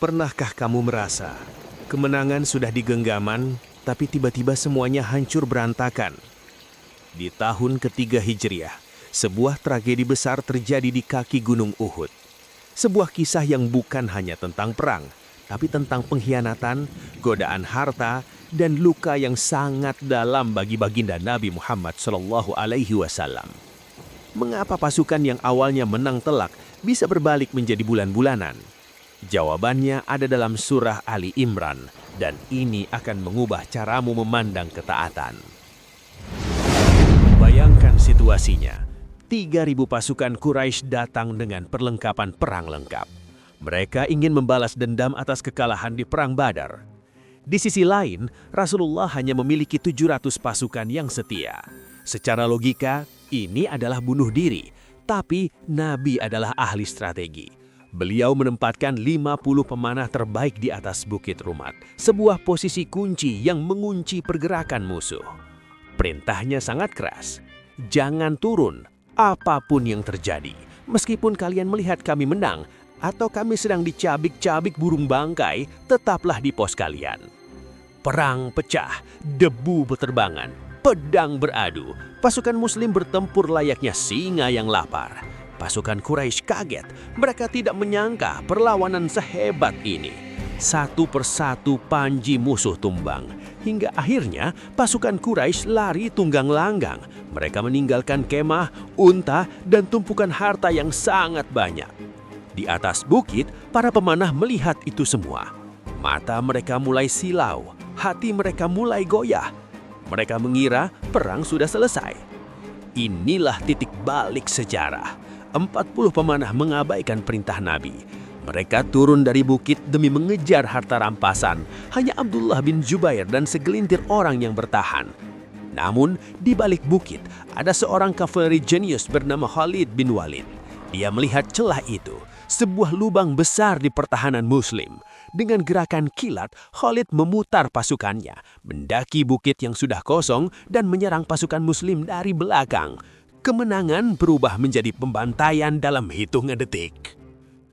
Pernahkah kamu merasa kemenangan sudah di genggaman, tapi tiba-tiba semuanya hancur berantakan? Di tahun ketiga Hijriah, sebuah tragedi besar terjadi di kaki Gunung Uhud. Sebuah kisah yang bukan hanya tentang perang, tapi tentang pengkhianatan, godaan harta, dan luka yang sangat dalam bagi baginda Nabi Muhammad SAW. Mengapa pasukan yang awalnya menang telak bisa berbalik menjadi bulan-bulanan? Jawabannya ada dalam surah Ali Imran, dan ini akan mengubah caramu memandang ketaatan. Bayangkan situasinya, 3.000 pasukan Quraisy datang dengan perlengkapan perang lengkap. Mereka ingin membalas dendam atas kekalahan di Perang Badar. Di sisi lain, Rasulullah hanya memiliki 700 pasukan yang setia. Secara logika, ini adalah bunuh diri, tapi Nabi adalah ahli strategi. Beliau menempatkan 50 pemanah terbaik di atas Bukit Rumat, sebuah posisi kunci yang mengunci pergerakan musuh. Perintahnya sangat keras. Jangan turun, apapun yang terjadi. Meskipun kalian melihat kami menang, atau kami sedang dicabik-cabik burung bangkai, tetaplah di pos kalian. Perang pecah, debu berterbangan, pedang beradu. Pasukan Muslim bertempur layaknya singa yang lapar. Pasukan Quraisy kaget, mereka tidak menyangka perlawanan sehebat ini. Satu persatu panji musuh tumbang, hingga akhirnya pasukan Quraisy lari tunggang langgang. Mereka meninggalkan kemah, unta, dan tumpukan harta yang sangat banyak. Di atas bukit, para pemanah melihat itu semua. Mata mereka mulai silau, hati mereka mulai goyah. Mereka mengira perang sudah selesai. Inilah titik balik sejarah. 40 pemanah mengabaikan perintah Nabi. Mereka turun dari bukit demi mengejar harta rampasan. Hanya Abdullah bin Jubair dan segelintir orang yang bertahan. Namun, di balik bukit, ada seorang kavaleri jenius bernama Khalid bin Walid. Dia melihat celah itu, sebuah lubang besar di pertahanan Muslim. Dengan gerakan kilat, Khalid memutar pasukannya, mendaki bukit yang sudah kosong dan menyerang pasukan Muslim dari belakang. Kemenangan berubah menjadi pembantaian dalam hitungan detik.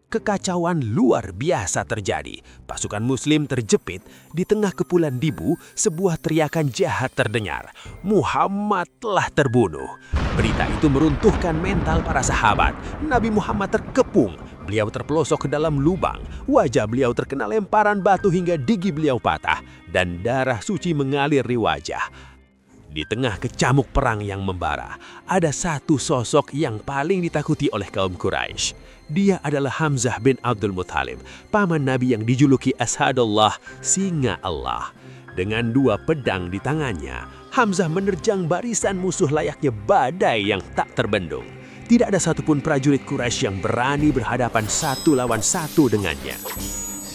Kekacauan luar biasa terjadi. Pasukan Muslim terjepit di tengah kepulan debu. Sebuah teriakan jahat terdengar. Muhammad telah terbunuh. Berita itu meruntuhkan mental para sahabat. Nabi Muhammad terkepung. Beliau terpelosok ke dalam lubang. Wajah beliau terkena lemparan batu hingga gigi beliau patah. Dan darah suci mengalir di wajah. Di tengah kecamuk perang yang membara, ada satu sosok yang paling ditakuti oleh kaum Quraisy. Dia adalah Hamzah bin Abdul Muthalib, paman Nabi yang dijuluki Asadullah, singa Allah. Dengan 2 pedang di tangannya, Hamzah menerjang barisan musuh layaknya badai yang tak terbendung. Tidak ada satupun prajurit Quraisy yang berani berhadapan 1 lawan 1 dengannya.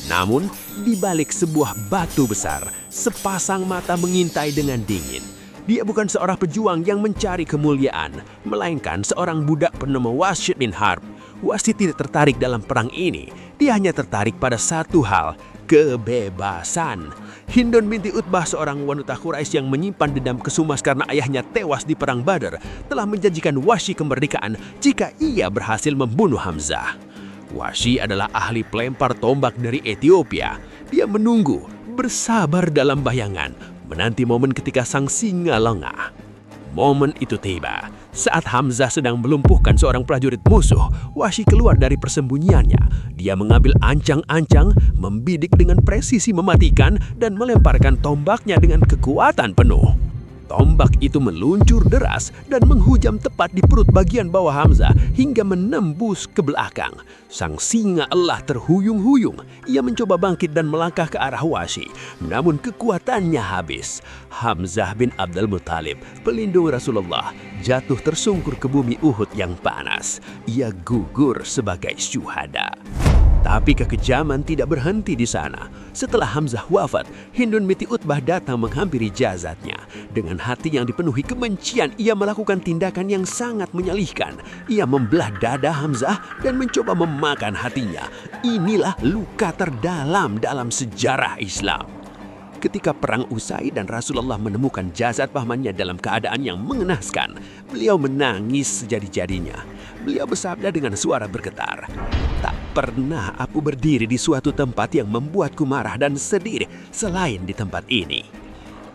Namun, di balik sebuah batu besar, sepasang mata mengintai dengan dingin. Dia bukan seorang pejuang yang mencari kemuliaan, melainkan seorang budak bernama Wasyid bin Harb. Wasyid tidak tertarik dalam perang ini. Dia hanya tertarik pada satu hal, kebebasan. Hindun binti Utbah, seorang wanita Quraisy yang menyimpan dendam kesumas karena ayahnya tewas di Perang Badar, telah menjanjikan Wasyi kemerdekaan jika ia berhasil membunuh Hamzah. Wasyi adalah ahli pelempar tombak dari Ethiopia. Dia menunggu, bersabar dalam bayangan, menanti momen ketika sang singa lengah. Momen itu tiba. Saat Hamzah sedang melumpuhkan seorang prajurit musuh, Wasyi keluar dari persembunyiannya. Dia mengambil ancang-ancang, membidik dengan presisi mematikan, dan melemparkan tombaknya dengan kekuatan penuh. Tombak itu meluncur deras dan menghujam tepat di perut bagian bawah Hamzah hingga menembus ke belakang. Sang singa Allah terhuyung-huyung. Ia mencoba bangkit dan melangkah ke arah Wasyi, namun kekuatannya habis. Hamzah bin Abdul Muthalib, pelindung Rasulullah, jatuh tersungkur ke bumi Uhud yang panas. Ia gugur sebagai syuhada. Tapi kekejaman tidak berhenti di sana. Setelah Hamzah wafat, Hindun binti Utbah datang menghampiri jasadnya. Dengan hati yang dipenuhi kebencian, ia melakukan tindakan yang sangat menyalihkan. Ia membelah dada Hamzah dan mencoba memakan hatinya. Inilah luka terdalam dalam sejarah Islam. Ketika perang usai dan Rasulullah menemukan jasad pamannya dalam keadaan yang mengenaskan, beliau menangis sejadi-jadinya. Beliau bersabda dengan suara bergetar, "Tak pernah aku berdiri di suatu tempat yang membuatku marah dan sedih selain di tempat ini.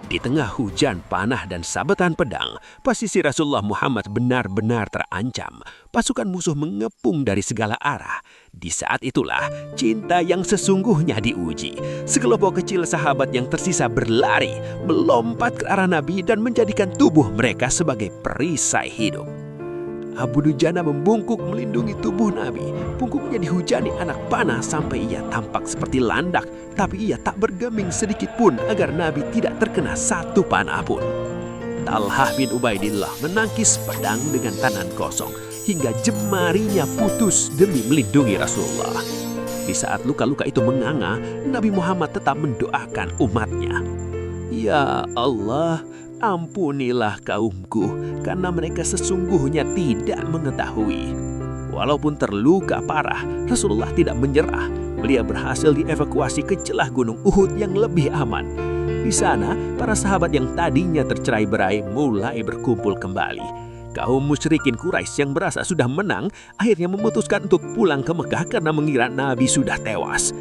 Di tengah hujan panah dan sabetan pedang, posisi Rasulullah Muhammad benar-benar terancam. Pasukan musuh mengepung dari segala arah. Di saat itulah cinta yang sesungguhnya diuji. Sekelompok kecil sahabat yang tersisa berlari, melompat ke arah Nabi dan menjadikan tubuh mereka sebagai perisai hidup. Abu Dujana membungkuk melindungi tubuh Nabi. Pungkuknya dihujani anak panah sampai ia tampak seperti landak. Tapi ia tak bergeming sedikit pun agar Nabi tidak terkena satu panah pun. Talhah bin Ubaidillah menangkis pedang dengan tangan kosong hingga jemarinya putus demi melindungi Rasulullah. Di saat luka-luka itu menganga, Nabi Muhammad tetap mendoakan umatnya. Ya Allah, ampunilah kaumku karena mereka sesungguhnya tidak mengetahui. Walaupun terluka parah, Rasulullah tidak menyerah. Beliau berhasil dievakuasi ke celah gunung Uhud yang lebih aman. Di sana, para sahabat yang tadinya tercerai-berai mulai berkumpul kembali. Kaum musyrikin Quraisy yang merasa sudah menang akhirnya memutuskan untuk pulang ke Mekah karena mengira Nabi sudah tewas.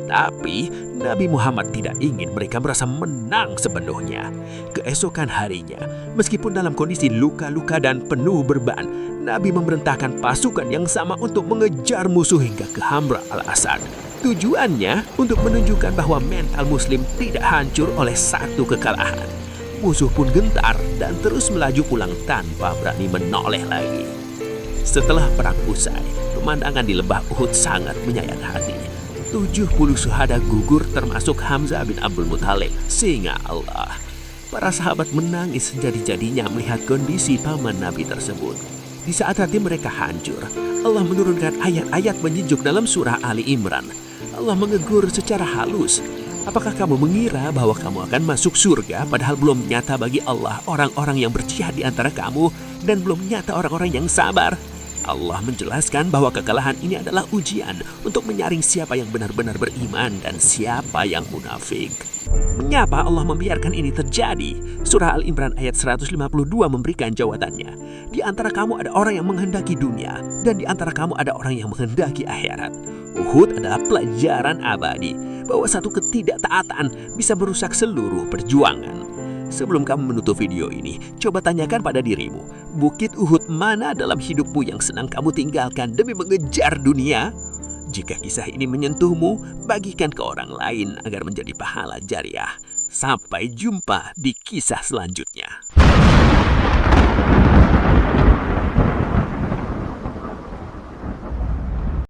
Tapi Nabi Muhammad tidak ingin mereka merasa menang sepenuhnya. Keesokan harinya, meskipun dalam kondisi luka-luka dan penuh beban, Nabi memerintahkan pasukan yang sama untuk mengejar musuh hingga ke Hamra al-Asad. Tujuannya untuk menunjukkan bahwa mental muslim tidak hancur oleh satu kekalahan. Musuh pun gentar dan terus melaju pulang tanpa berani menoleh lagi. Setelah perang usai, pemandangan di lembah Uhud sangat menyayat hati. 70 syuhada gugur termasuk Hamzah bin Abdul Muthalib. Sehingga Allah, para sahabat menangis sejadi-jadinya melihat kondisi paman Nabi tersebut. Di saat hati mereka hancur, Allah menurunkan ayat-ayat menjunjung dalam surah Ali Imran. Allah mengegur secara halus. Apakah kamu mengira bahwa kamu akan masuk surga padahal belum nyata bagi Allah orang-orang yang berjihad di antara kamu dan belum nyata orang-orang yang sabar? Allah menjelaskan bahwa kekalahan ini adalah ujian untuk menyaring siapa yang benar-benar beriman dan siapa yang munafik. Mengapa Allah membiarkan ini terjadi? Surah Al-Imran ayat 152 memberikan jawabannya. Di antara kamu ada orang yang menghendaki dunia dan di antara kamu ada orang yang menghendaki akhirat. Uhud adalah pelajaran abadi bahwa satu ketidaktaatan bisa merusak seluruh perjuangan. Sebelum kamu menutup video ini, coba tanyakan pada dirimu, bukit Uhud mana dalam hidupmu yang senang kamu tinggalkan demi mengejar dunia? Jika kisah ini menyentuhmu, bagikan ke orang lain agar menjadi pahala jariah. Sampai jumpa di kisah selanjutnya.